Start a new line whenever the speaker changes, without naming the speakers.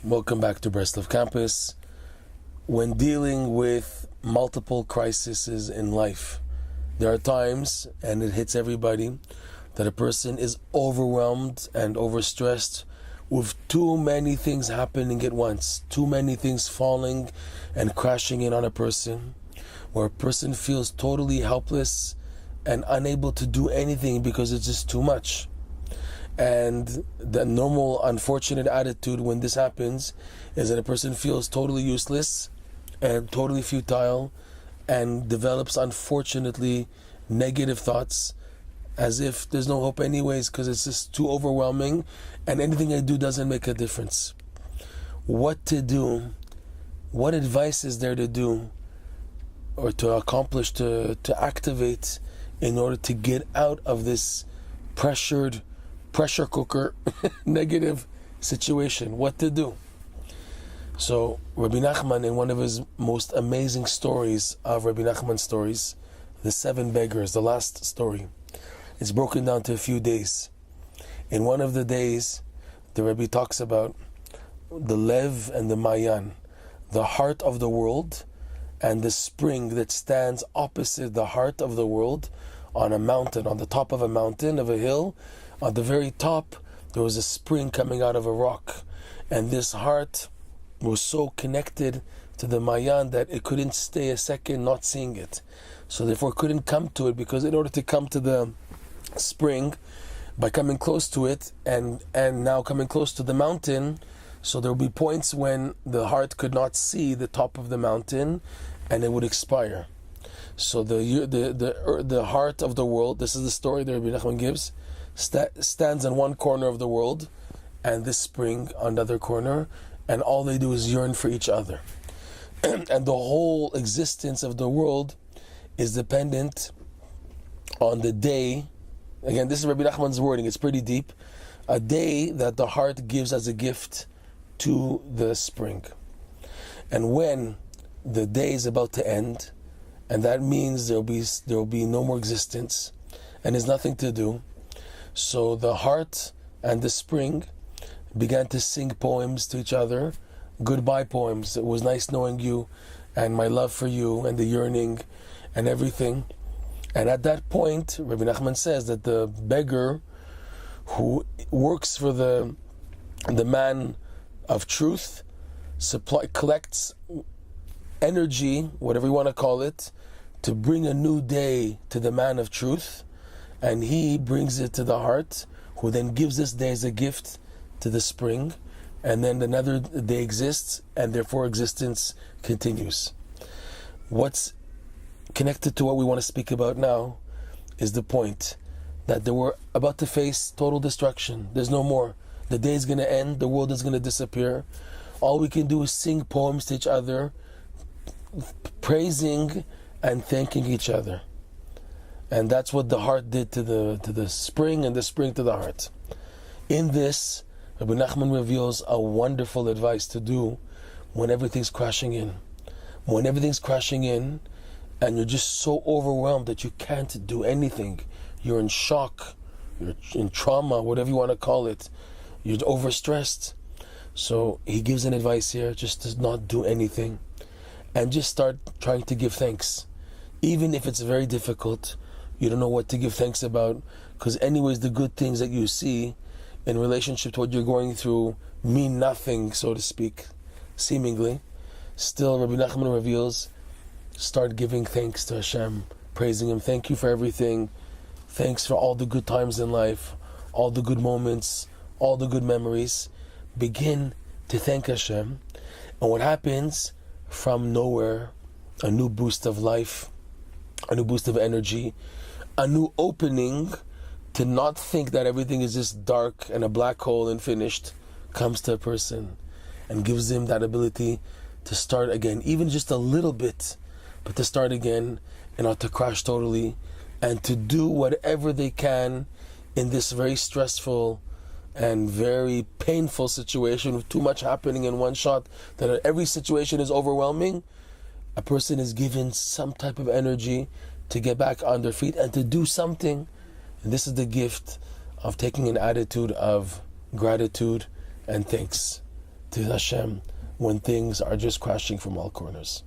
Welcome back to Breslov Campus. When dealing with multiple crises in life, there are times, and it hits everybody, that a person is overwhelmed and overstressed with too many things happening at once, too many things falling and crashing in on a person, where a person feels totally helpless and unable to do anything because it's just too much. And the normal, unfortunate attitude when this happens is that a person feels totally useless and totally futile and develops, unfortunately, negative thoughts as if there's no hope anyways because it's just too overwhelming and anything I do doesn't make a difference. What to do? What advice is there to do or to accomplish, to activate in order to get out of this pressure cooker negative situation? What to do? So Rebbe Nachman, in one of his most amazing stories of Rebbe Nachman stories, the 7 beggars, the last story, it's broken down to a few days. In one of the days, the Rebbe talks about the Lev and the Mayan, the heart of the world and the spring that stands opposite the heart of the world on a mountain, on the top of a mountain, of a hill. On the very top, there was a spring coming out of a rock. And this heart was so connected to the Mayan that it couldn't stay a second not seeing it. So therefore it couldn't come to it, because in order to come to the spring, by coming close to it and now coming close to the mountain, so there would be points when the heart could not see the top of the mountain and it would expire. So the heart of the world, this is the story that Rebbe Nachman gives, stands in one corner of the world and this spring on the other corner, and all they do is yearn for each other. And the whole existence of the world is dependent on the day, again this is Rebbe Nachman's wording, it's pretty deep, a day that the heart gives as a gift to the spring. And when the day is about to end, and that means there will be no more existence and there's nothing to do, so the heart and the spring began to sing poems to each other, goodbye poems. It was nice knowing you and my love for you and the yearning and everything. And at that point, Rebbe Nachman says that the beggar who works for the man of truth collects energy, whatever you want to call it, to bring a new day to the man of truth, and he brings it to the heart, who then gives this day as a gift to the spring, and then another day exists, and therefore existence continues. What's connected to what we want to speak about now is the point that they were about to face total destruction. There's no more. The day is going to end, the world is going to disappear. All we can do is sing poems to each other, praising and thanking each other. And that's what the heart did to the spring, and the spring to the heart. In this, Rebbe Nachman reveals a wonderful advice to do when everything's crashing in. When everything's crashing in and you're just so overwhelmed that you can't do anything. You're in shock, you're in trauma, whatever you want to call it. You're overstressed. So he gives an advice here, just to not do anything and just start trying to give thanks. Even if it's very difficult, you don't know what to give thanks about, because anyways the good things that you see in relationship to what you're going through mean nothing, so to speak, seemingly. Still, Rebbe Nachman reveals, start giving thanks to Hashem, praising Him. Thank you for everything. Thanks for all the good times in life, all the good moments, all the good memories. Begin to thank Hashem. And what happens, from nowhere, a new boost of life, a new boost of energy, a new opening to not think that everything is just dark and a black hole and finished, comes to a person and gives him that ability to start again, even just a little bit, but to start again and not to crash totally, and to do whatever they can in this very stressful and very painful situation with too much happening in one shot, that every situation is overwhelming. A person is given some type of energy to get back on their feet and to do something. And this is the gift of taking an attitude of gratitude and thanks. to Hashem when things are just crashing from all corners.